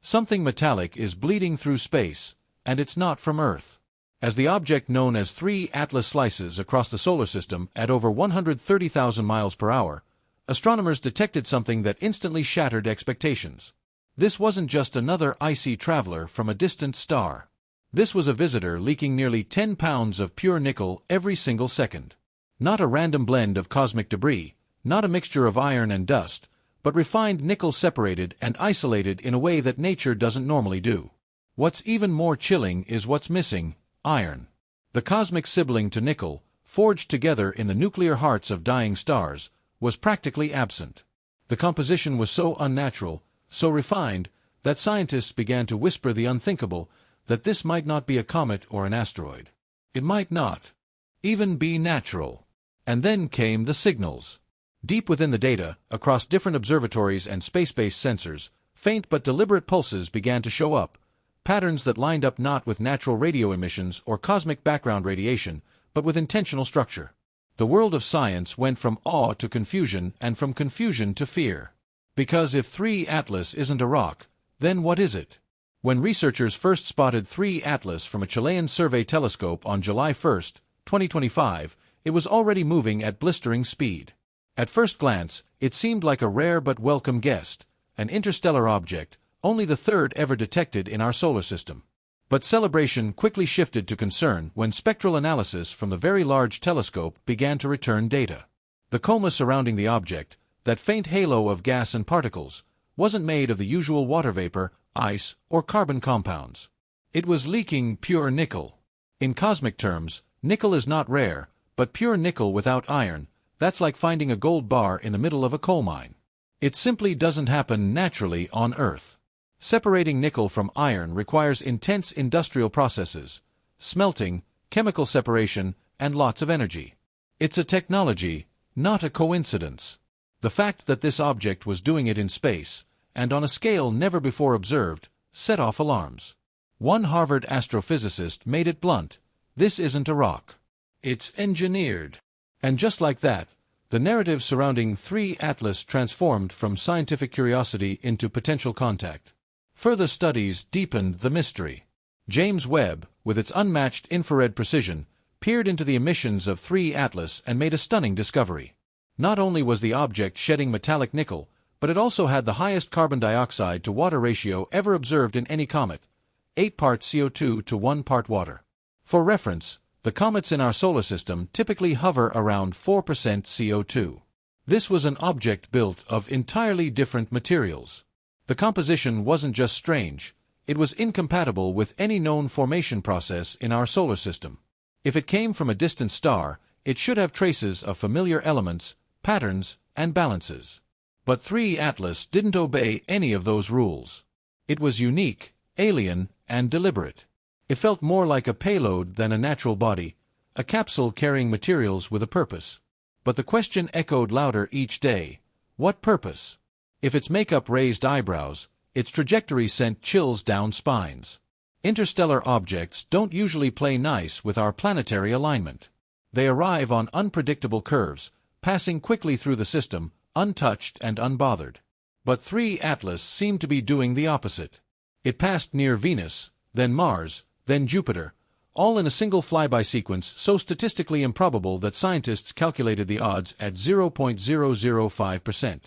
Something metallic is bleeding through space, and it's not from Earth. As the object known as 3 Atlas slices across the solar system at over 130,000 miles per hour, astronomers detected something that instantly shattered expectations. This wasn't just another icy traveler from a distant star. This was a visitor leaking nearly 10 pounds of pure nickel every single second. Not a random blend of cosmic debris, not a mixture of iron and dust, but refined nickel separated and isolated in a way that nature doesn't normally do. What's even more chilling is what's missing: iron. The cosmic sibling to nickel, forged together in the nuclear hearts of dying stars, was practically absent. The composition was so unnatural, so refined, that scientists began to whisper the unthinkable, that this might not be a comet or an asteroid. It might not even be natural. And then came the signals. Deep within the data, across different observatories and space-based sensors, faint but deliberate pulses began to show up, patterns that lined up not with natural radio emissions or cosmic background radiation, but with intentional structure. The world of science went from awe to confusion and from confusion to fear. Because if 3 Atlas isn't a rock, then what is it? When researchers first spotted 3 Atlas from a Chilean survey telescope on July 1, 2025, it was already moving at blistering speed. At first glance, it seemed like a rare but welcome guest, an interstellar object, only the 3rd ever detected in our solar system. But celebration quickly shifted to concern when spectral analysis from the Very Large Telescope began to return data. The coma surrounding the object, that faint halo of gas and particles, wasn't made of the usual water vapor, ice, or carbon compounds. It was leaking pure nickel. In cosmic terms, nickel is not rare, but pure nickel without iron, that's like finding a gold bar in the middle of a coal mine. It simply doesn't happen naturally on Earth. Separating nickel from iron requires intense industrial processes, smelting, chemical separation, and lots of energy. It's a technology, not a coincidence. The fact that this object was doing it in space, and on a scale never before observed, set off alarms. One Harvard astrophysicist made it blunt: this isn't a rock. It's engineered. And just like that, the narrative surrounding 3 Atlas transformed from scientific curiosity into potential contact. Further studies deepened the mystery. James Webb, with its unmatched infrared precision, peered into the emissions of 3 Atlas and made a stunning discovery. Not only was the object shedding metallic nickel, but it also had the highest carbon dioxide to water ratio ever observed in any comet, 8 parts CO2 to 1 part water. For reference, the comets in our solar system typically hover around 4% CO2. This was an object built of entirely different materials. The composition wasn't just strange, it was incompatible with any known formation process in our solar system. If it came from a distant star, it should have traces of familiar elements, patterns, and balances. But 3 Atlas didn't obey any of those rules. It was unique, alien, and deliberate. It felt more like a payload than a natural body, a capsule carrying materials with a purpose. But the question echoed louder each day: what purpose? If its makeup raised eyebrows, its trajectory sent chills down spines. Interstellar objects don't usually play nice with our planetary alignment. They arrive on unpredictable curves, passing quickly through the system, untouched and unbothered. But 3 Atlas seemed to be doing the opposite. It passed near Venus, then Mars, then Jupiter, all in a single flyby sequence so statistically improbable that scientists calculated the odds at 0.005%.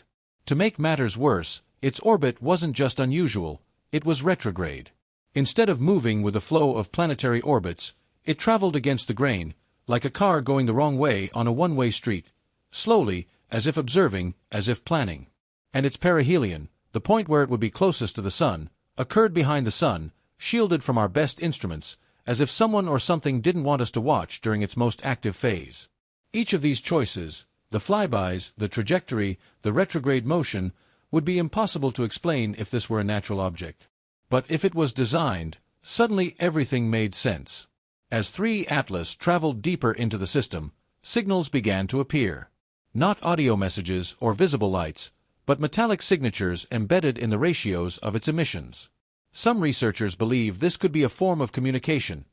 To make matters worse, its orbit wasn't just unusual, it was retrograde. Instead of moving with the flow of planetary orbits, it traveled against the grain, like a car going the wrong way on a one-way street, slowly, as if observing, as if planning. And its perihelion, the point where it would be closest to the sun, occurred behind the sun, shielded from our best instruments, as if someone or something didn't want us to watch during its most active phase. Each of these choices, the flybys, the trajectory, the retrograde motion, would be impossible to explain if this were a natural object. But if it was designed, suddenly everything made sense. As 3 Atlas traveled deeper into the system, signals began to appear. Not audio messages or visible lights, but metallic signatures embedded in the ratios of its emissions. Some researchers believe this could be a form of communication,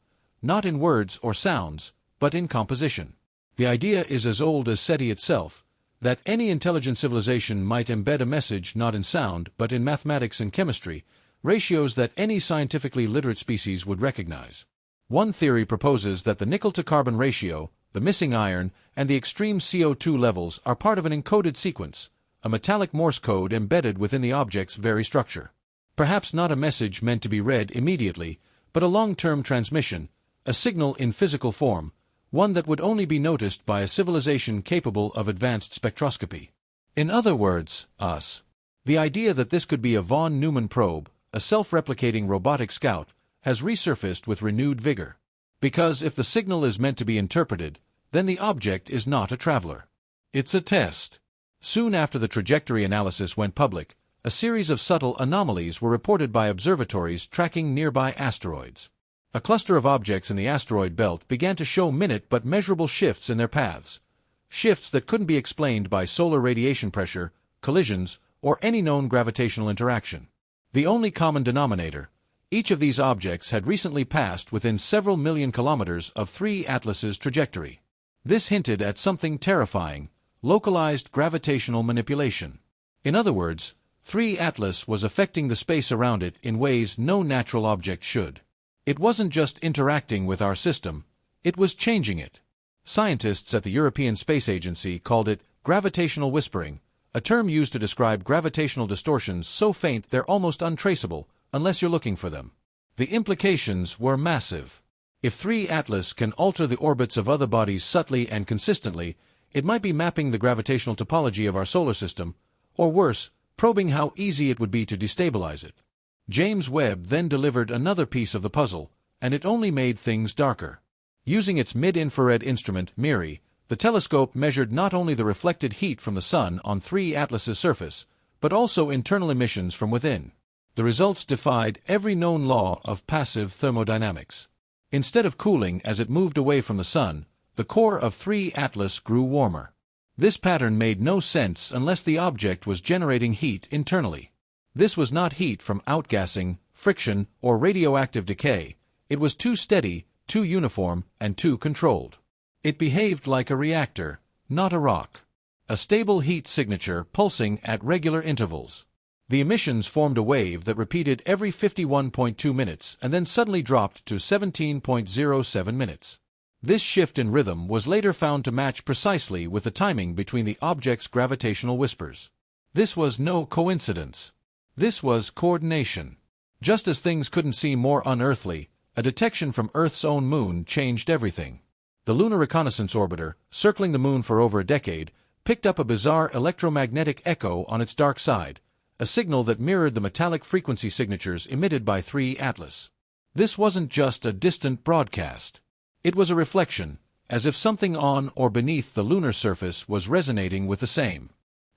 not in words or sounds, but in composition. The idea is as old as SETI itself, that any intelligent civilization might embed a message not in sound but in mathematics and chemistry, ratios that any scientifically literate species would recognize. One theory proposes that the nickel-to-carbon ratio, the missing iron, and the extreme CO2 levels are part of an encoded sequence, a metallic Morse code embedded within the object's very structure. Perhaps not a message meant to be read immediately, but a long-term transmission, a signal in physical form, one that would only be noticed by a civilization capable of advanced spectroscopy. In other words, us. The idea that this could be a von Neumann probe, a self-replicating robotic scout, has resurfaced with renewed vigor. Because if the signal is meant to be interpreted, then the object is not a traveler. It's a test. Soon after the trajectory analysis went public, a series of subtle anomalies were reported by observatories tracking nearby asteroids. A cluster of objects in the asteroid belt began to show minute but measurable shifts in their paths. Shifts that couldn't be explained by solar radiation pressure, collisions, or any known gravitational interaction. The only common denominator: each of these objects had recently passed within several million kilometers of 3 Atlas's trajectory. This hinted at something terrifying: localized gravitational manipulation. In other words, 3 Atlas was affecting the space around it in ways no natural object should. It wasn't just interacting with our system, it was changing it. Scientists at the European Space Agency called it gravitational whispering, a term used to describe gravitational distortions so faint they're almost untraceable, unless you're looking for them. The implications were massive. If 3 Atlas can alter the orbits of other bodies subtly and consistently, it might be mapping the gravitational topology of our solar system, or worse, probing how easy it would be to destabilize it. James Webb then delivered another piece of the puzzle, and it only made things darker. Using its mid-infrared instrument, MIRI, the telescope measured not only the reflected heat from the Sun on 3 Atlas's surface, but also internal emissions from within. The results defied every known law of passive thermodynamics. Instead of cooling as it moved away from the Sun, the core of 3 Atlas grew warmer. This pattern made no sense unless the object was generating heat internally. This was not heat from outgassing, friction, or radioactive decay. It was too steady, too uniform, and too controlled. It behaved like a reactor, not a rock. A stable heat signature pulsing at regular intervals. The emissions formed a wave that repeated every 51.2 minutes and then suddenly dropped to 17.07 minutes. This shift in rhythm was later found to match precisely with the timing between the object's gravitational whispers. This was no coincidence. This was coordination. Just as things couldn't seem more unearthly, a detection from Earth's own moon changed everything. The Lunar Reconnaissance Orbiter, circling the moon for over a decade, picked up a bizarre electromagnetic echo on its dark side, a signal that mirrored the metallic frequency signatures emitted by 3 Atlas. This wasn't just a distant broadcast. It was a reflection, as if something on or beneath the lunar surface was resonating with the same.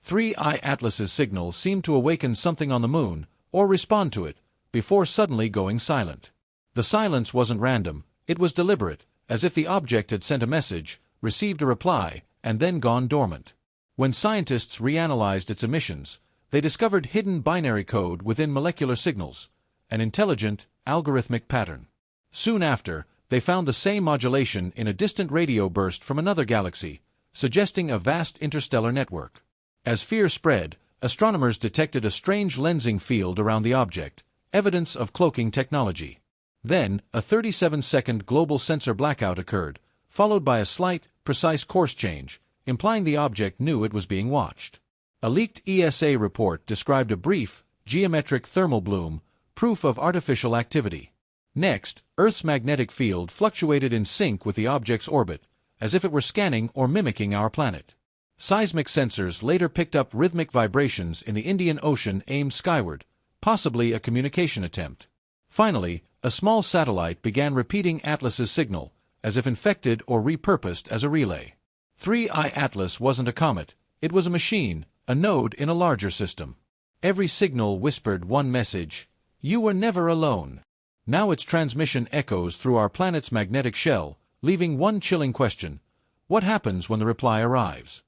3 Atlas's signal seemed to awaken something on the moon, or respond to it, before suddenly going silent. The silence wasn't random, it was deliberate, as if the object had sent a message, received a reply, and then gone dormant. When scientists reanalyzed its emissions, they discovered hidden binary code within molecular signals, an intelligent, algorithmic pattern. Soon after, they found the same modulation in a distant radio burst from another galaxy, suggesting a vast interstellar network. As fear spread, astronomers detected a strange lensing field around the object, evidence of cloaking technology. Then, a 37-second global sensor blackout occurred, followed by a slight, precise course change, implying the object knew it was being watched. A leaked ESA report described a brief, geometric thermal bloom, proof of artificial activity. Next, Earth's magnetic field fluctuated in sync with the object's orbit, as if it were scanning or mimicking our planet. Seismic sensors later picked up rhythmic vibrations in the Indian Ocean aimed skyward, possibly a communication attempt. Finally, a small satellite began repeating Atlas's signal, as if infected or repurposed as a relay. 3 Atlas wasn't a comet, it was a machine, a node in a larger system. Every signal whispered one message: you were never alone. Now its transmission echoes through our planet's magnetic shell, leaving one chilling question: what happens when the reply arrives?